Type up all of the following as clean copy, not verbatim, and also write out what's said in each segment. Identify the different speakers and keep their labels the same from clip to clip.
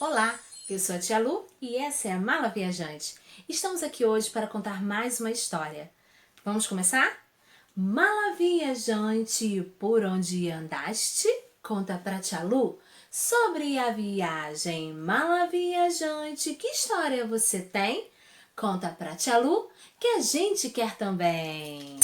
Speaker 1: Olá, eu sou a Tia Lu e essa é a Mala Viajante. Estamos aqui hoje para contar mais uma história. Vamos começar? Mala Viajante, por onde andaste? Conta pra Tia Lu sobre a viagem. Mala Viajante, que história você tem? Conta pra Tia Lu que a gente quer também.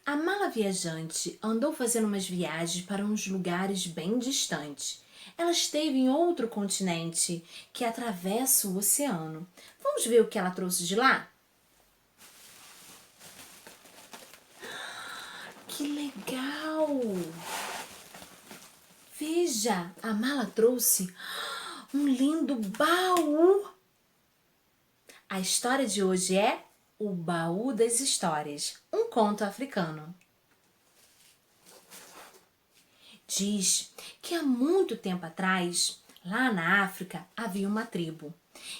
Speaker 1: A mala viajante andou fazendo umas viagens para uns lugares bem distantes. Ela esteve em outro continente que atravessa o oceano. Vamos ver o que ela trouxe de lá? Que legal! Veja, a mala trouxe um lindo baú. A história de hoje é O Baú das Histórias, um conto africano. Diz que há muito tempo atrás, lá na África, havia uma tribo.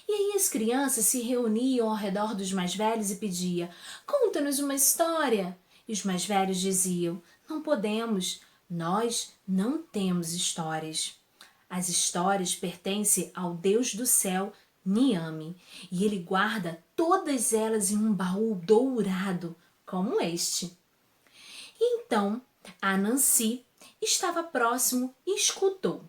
Speaker 1: E aí as crianças se reuniam ao redor dos mais velhos e pediam: conta-nos uma história. E os mais velhos diziam: não podemos, nós não temos histórias. As histórias pertencem ao Deus do céu, Niame, e ele guarda todas elas em um baú dourado, como este. Então, a Nancy estava próximo e escutou.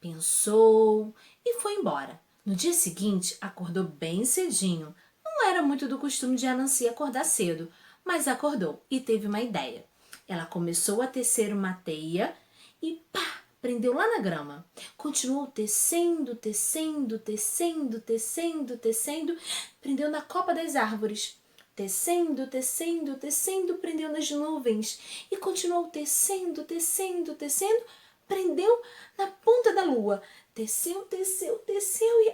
Speaker 1: Pensou e foi embora. No dia seguinte, acordou bem cedinho. Não era muito do costume de a Nancy acordar cedo, mas acordou e teve uma ideia. Ela começou a tecer uma teia e pá, prendeu lá na grama. Continuou tecendo, tecendo, tecendo, tecendo, tecendo, prendeu na copa das árvores. Tecendo, tecendo, tecendo, prendeu nas nuvens. E continuou tecendo, tecendo, tecendo, prendeu na ponta da lua. Teceu, teceu, teceu e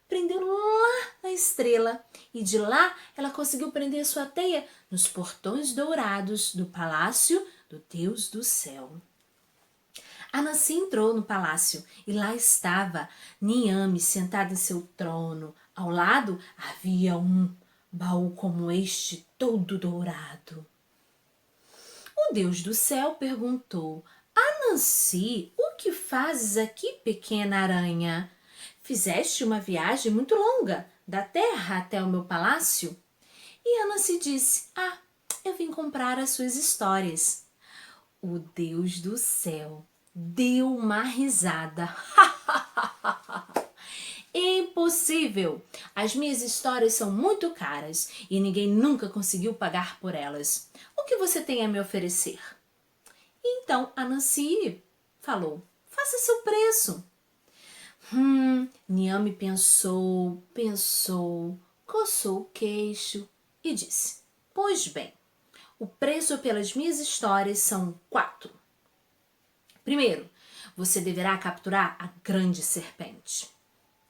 Speaker 1: prendeu lá na estrela. E de lá ela conseguiu prender sua teia nos portões dourados do palácio do Deus do céu. A Nancy entrou no palácio e lá estava Niame sentada em seu trono. Ao lado havia um baú como este, todo dourado. O Deus do céu perguntou: Nancy, o que fazes aqui, pequena aranha? Fizeste uma viagem muito longa, da terra até o meu palácio? E a Nancy disse: eu vim comprar as suas histórias. O Deus do céu deu uma risada. Impossível! As minhas histórias são muito caras e ninguém nunca conseguiu pagar por elas. O que você tem a me oferecer? Então a Nancy falou: faça seu preço. Niame pensou, coçou o queixo e disse: pois bem, o preço pelas minhas histórias são 4. Primeiro, você deverá capturar a grande serpente.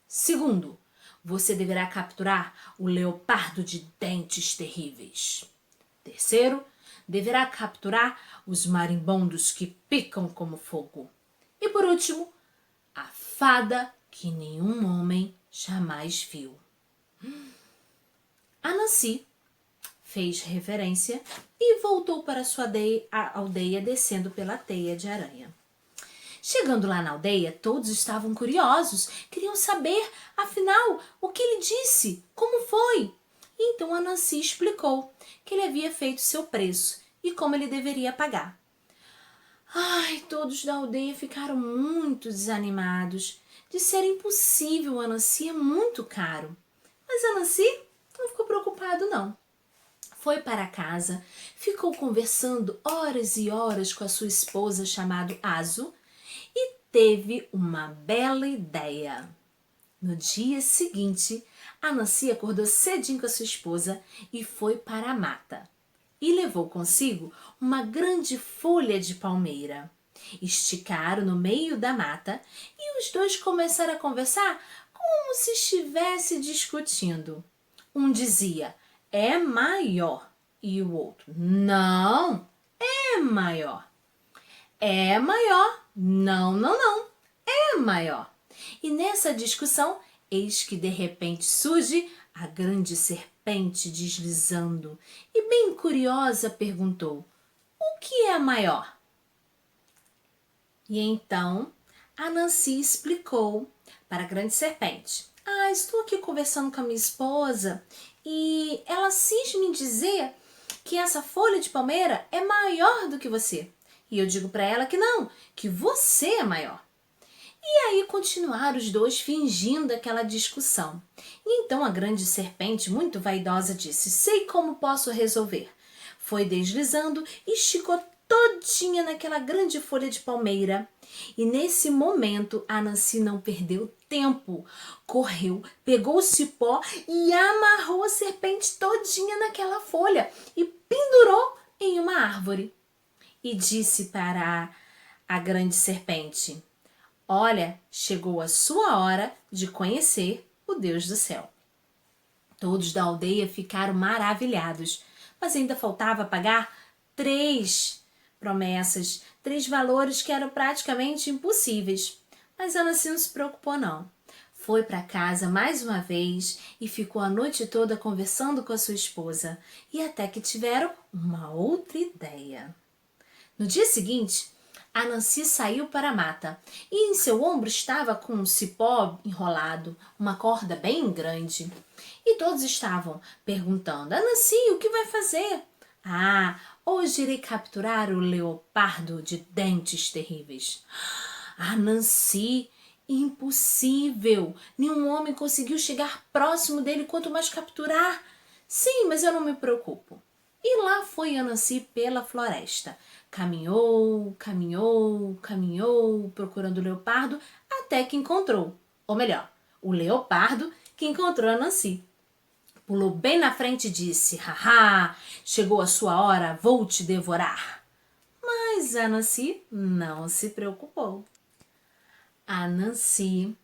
Speaker 1: Segundo, você deverá capturar o leopardo de dentes terríveis. Terceiro, deverá capturar os marimbondos que picam como fogo. E por último, a fada que nenhum homem jamais viu. A Nancy fez reverência e voltou para sua aldeia descendo pela teia de aranha. Chegando lá na aldeia, todos estavam curiosos, queriam saber, afinal, o que ele disse, como foi. Então a Nancy explicou que ele havia feito seu preço e como ele deveria pagar. Todos da aldeia ficaram muito desanimados. Disseram impossível, a Nancy é muito caro. Mas a Nancy não ficou preocupado não. Foi para casa, ficou conversando horas e horas com a sua esposa chamada Azu e teve uma bela ideia. No dia seguinte, a Nancy acordou cedinho com a sua esposa e foi para a mata. E levou consigo uma grande folha de palmeira. Esticaram no meio da mata e os dois começaram a conversar como se estivesse discutindo. Um dizia: é maior. E o outro: não, é maior. É maior. Não, não, não. É maior. E nessa discussão, eis que de repente surge a grande serpente deslizando e, bem curiosa, perguntou: o que é maior? E então a Nancy explicou para a grande serpente: estou aqui conversando com a minha esposa e ela cisma em dizer que essa folha de palmeira é maior do que você. E eu digo para ela que não, que você é maior. E aí continuaram os dois fingindo aquela discussão. E então a grande serpente, muito vaidosa, disse: sei como posso resolver. Foi deslizando e esticou todinha naquela grande folha de palmeira. E nesse momento a Nancy não perdeu tempo. Correu, pegou o cipó e amarrou a serpente todinha naquela folha e pendurou em uma árvore. E disse para a grande serpente: olha, chegou a sua hora de conhecer o Deus do céu. Todos da aldeia ficaram maravilhados, mas ainda faltava pagar 3 promessas, 3 valores que eram praticamente impossíveis. Mas Ana não se preocupou não. Foi para casa mais uma vez e ficou a noite toda conversando com a sua esposa, e até que tiveram uma outra ideia. No dia seguinte, a Nancy saiu para a mata e em seu ombro estava com um cipó enrolado, uma corda bem grande. E todos estavam perguntando: Nancy, o que vai fazer? Hoje irei capturar o leopardo de dentes terríveis. Nancy, impossível! Nenhum homem conseguiu chegar próximo dele, quanto mais capturar. Sim, mas eu não me preocupo. E lá foi a Nancy pela floresta. Caminhou, caminhou, caminhou, procurando o leopardo, até que encontrou. Ou melhor, o leopardo que encontrou a Nancy. Pulou bem na frente e disse: haha, chegou a sua hora, vou te devorar. Mas a Nancy não se preocupou. A Nancy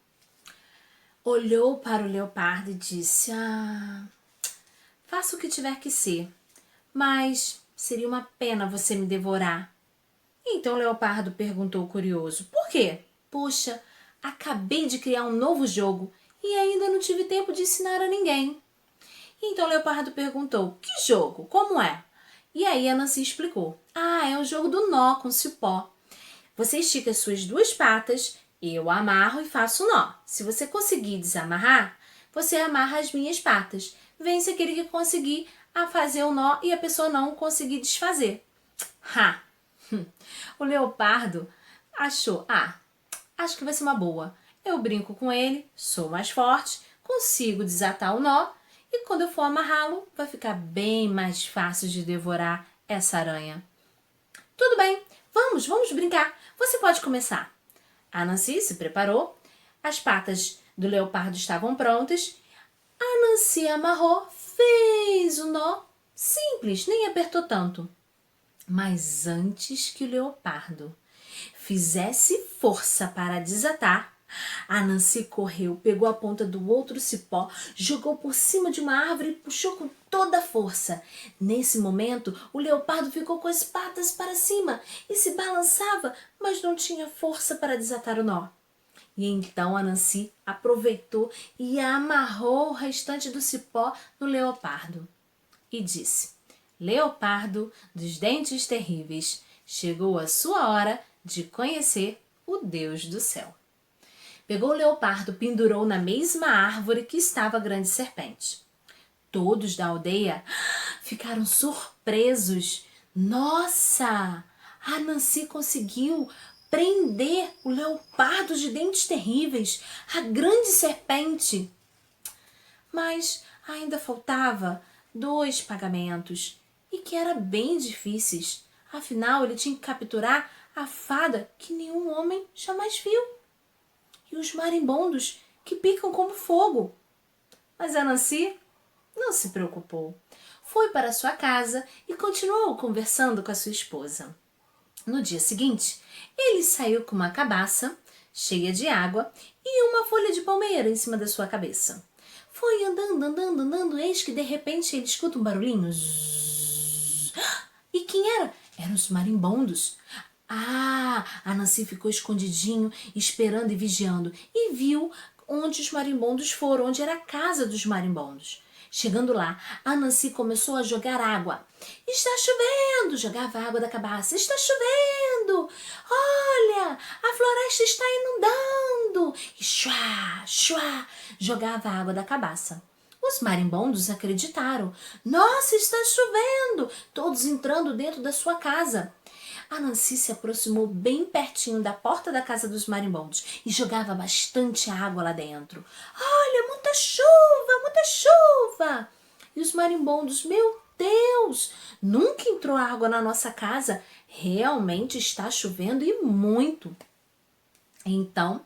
Speaker 1: olhou para o leopardo e disse: faça o que tiver que ser, mas seria uma pena você me devorar. Então o leopardo perguntou curioso: por quê? Poxa, acabei de criar um novo jogo e ainda não tive tempo de ensinar a ninguém. Então o leopardo perguntou: que jogo? Como é? E aí a Nancy explicou: é o jogo do nó com cipó. Você estica as suas 2 patas, eu amarro e faço nó. Se você conseguir desamarrar, você amarra as minhas patas. Vence aquele que conseguir a fazer o nó e a pessoa não conseguir desfazer. O leopardo achou: acho que vai ser uma boa. Eu brinco com ele, sou mais forte, consigo desatar o nó e quando eu for amarrá-lo, vai ficar bem mais fácil de devorar essa aranha. Tudo bem, vamos brincar. Você pode começar. A Nancy se preparou, as patas do leopardo estavam prontas. A Nancy amarrou, fez o nó, simples, nem apertou tanto. Mas antes que o leopardo fizesse força para desatar, a Nancy correu, pegou a ponta do outro cipó, jogou por cima de uma árvore e puxou com toda a força. Nesse momento, o leopardo ficou com as patas para cima e se balançava, mas não tinha força para desatar o nó. E então a Nancy aproveitou e amarrou o restante do cipó no leopardo. E disse: Leopardo dos dentes terríveis, chegou a sua hora de conhecer o Deus do céu. Pegou o leopardo, pendurou na mesma árvore que estava a grande serpente. Todos da aldeia ficaram surpresos. Nossa! A Nancy conseguiu prender o leopardo de dentes terríveis, a grande serpente. Mas ainda faltava 2 pagamentos e que eram bem difíceis. Afinal, ele tinha que capturar a fada que nenhum homem jamais viu e os marimbondos que picam como fogo. Mas a Nancy não se preocupou. Foi para sua casa e continuou conversando com a sua esposa. No dia seguinte, ele saiu com uma cabaça cheia de água e uma folha de palmeira em cima da sua cabeça. Foi andando, eis que de repente ele escuta um barulhinho. Zzz. E quem era? Eram os marimbondos. A Nancy ficou escondidinho, esperando e vigiando, e viu onde os marimbondos foram, onde era a casa dos marimbondos. Chegando lá, a Nancy começou a jogar água. Está chovendo! Jogava água da cabaça. Está chovendo! Olha, a floresta está inundando! E chua, chua, jogava água da cabaça. Os marimbondos acreditaram. Nossa, está chovendo! Todos entrando dentro da sua casa. A Nancy se aproximou bem pertinho da porta da casa dos marimbondos e jogava bastante água lá dentro. Olha, muita chuva, muita chuva! E os marimbondos, meu Deus, nunca entrou água na nossa casa. Realmente está chovendo e muito. Então,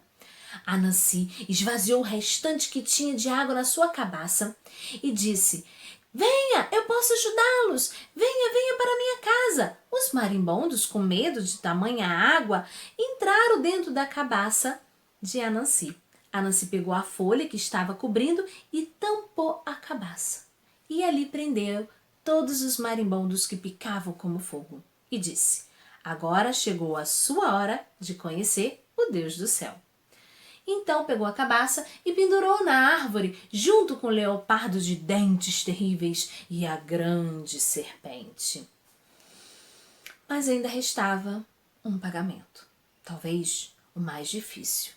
Speaker 1: a Nancy esvaziou o restante que tinha de água na sua cabaça e disse: venha, eu posso ajudá-los. Venha, venha para minha casa. Os marimbondos, com medo de tamanha água, entraram dentro da cabaça de Anansi. Anansi pegou a folha que estava cobrindo e tampou a cabaça. E ali prendeu todos os marimbondos que picavam como fogo. E disse: agora chegou a sua hora de conhecer o Deus do céu. Então pegou a cabaça e pendurou na árvore, junto com o leopardo de dentes terríveis e a grande serpente. Mas ainda restava um pagamento, talvez o mais difícil.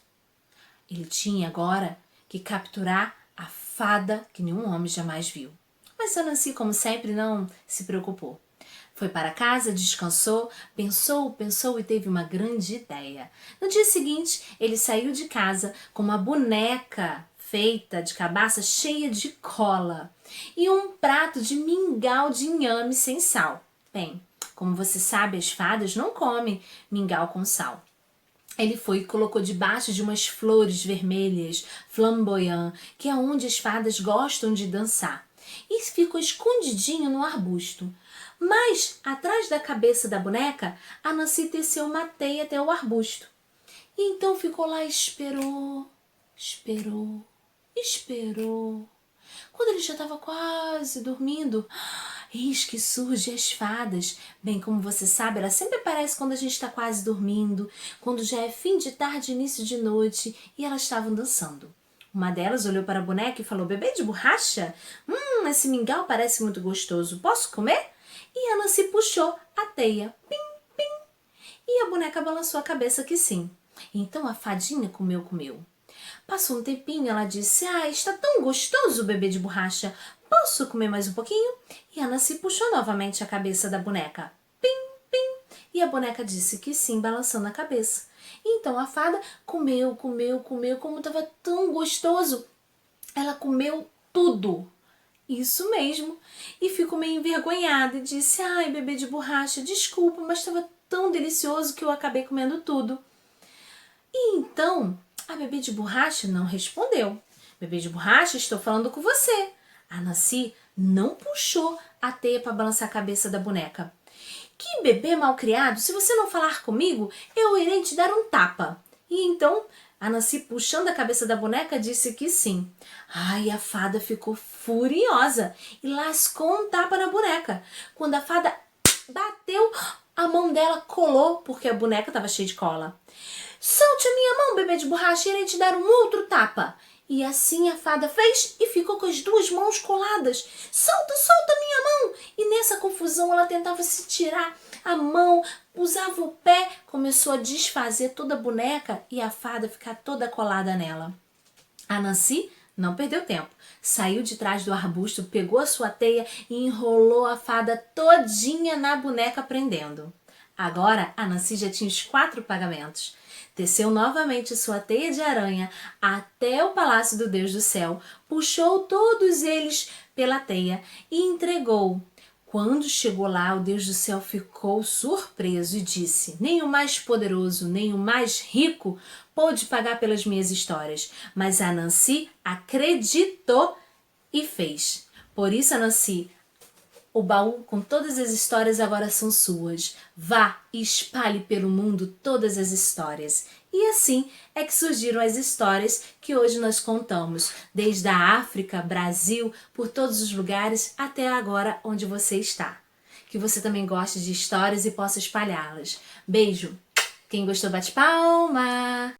Speaker 1: Ele tinha agora que capturar a fada que nenhum homem jamais viu. Mas Anansi, como sempre, não se preocupou. Foi para casa, descansou, pensou e teve uma grande ideia. No dia seguinte, ele saiu de casa com uma boneca feita de cabaça cheia de cola e um prato de mingau de inhame sem sal. Bem, como você sabe, as fadas não comem mingau com sal. Ele foi e colocou debaixo de umas flores vermelhas, flamboyant, que é onde as fadas gostam de dançar, e ficou escondidinho no arbusto. Mas, atrás da cabeça da boneca, a Nancy teceu uma teia até o arbusto. E então ficou lá e esperou. Quando ele já estava quase dormindo, eis que surgem as fadas. Bem, como você sabe, ela sempre aparece quando a gente está quase dormindo, quando já é fim de tarde, início de noite, e elas estavam dançando. Uma delas olhou para a boneca e falou: bebê de borracha? Esse mingau parece muito gostoso. Posso comer? E a Nancy puxou a teia. Pim, pim. E a boneca balançou a cabeça que sim. Então a fadinha comeu. Passou um tempinho, ela disse: está tão gostoso, bebê de borracha. Posso comer mais um pouquinho? E a Nancy puxou novamente a cabeça da boneca. Pim, pim. E a boneca disse que sim, balançando a cabeça. Então a fada comeu, como estava tão gostoso. Ela comeu tudo. Isso mesmo. E ficou meio envergonhada e disse: ai, bebê de borracha, desculpa, mas estava tão delicioso que eu acabei comendo tudo. E então a bebê de borracha não respondeu. Bebê de borracha, estou falando com você. A Nancy não puxou a teia para balançar a cabeça da boneca. Que bebê malcriado, se você não falar comigo, eu irei te dar um tapa. E então a Nancy, puxando a cabeça da boneca, disse que sim. Ai, a fada ficou furiosa e lascou um tapa na boneca. Quando a fada bateu, a mão dela colou, porque a boneca estava cheia de cola. Solte a minha mão, bebê de borracha, irei te dar um outro tapa. E assim a fada fez e ficou com as duas mãos coladas. Solta a minha mão! E nessa confusão ela tentava se tirar a mão, usava o pé, começou a desfazer toda a boneca e a fada ficar toda colada nela. A Nancy não perdeu tempo. Saiu de trás do arbusto, pegou a sua teia e enrolou a fada todinha na boneca prendendo. Agora a Nancy já tinha os 4 pagamentos. Teceu novamente sua teia de aranha até o palácio do Deus do céu, puxou todos eles pela teia e entregou. Quando chegou lá, o Deus do céu ficou surpreso e disse: nem o mais poderoso, nem o mais rico pôde pagar pelas minhas histórias, mas a Nancy acreditou e fez. Por isso, a Nancy, o baú com todas as histórias agora são suas. Vá e espalhe pelo mundo todas as histórias. E assim é que surgiram as histórias que hoje nós contamos, desde a África, Brasil, por todos os lugares, até agora onde você está. Que você também goste de histórias e possa espalhá-las. Beijo! Quem gostou, bate palma!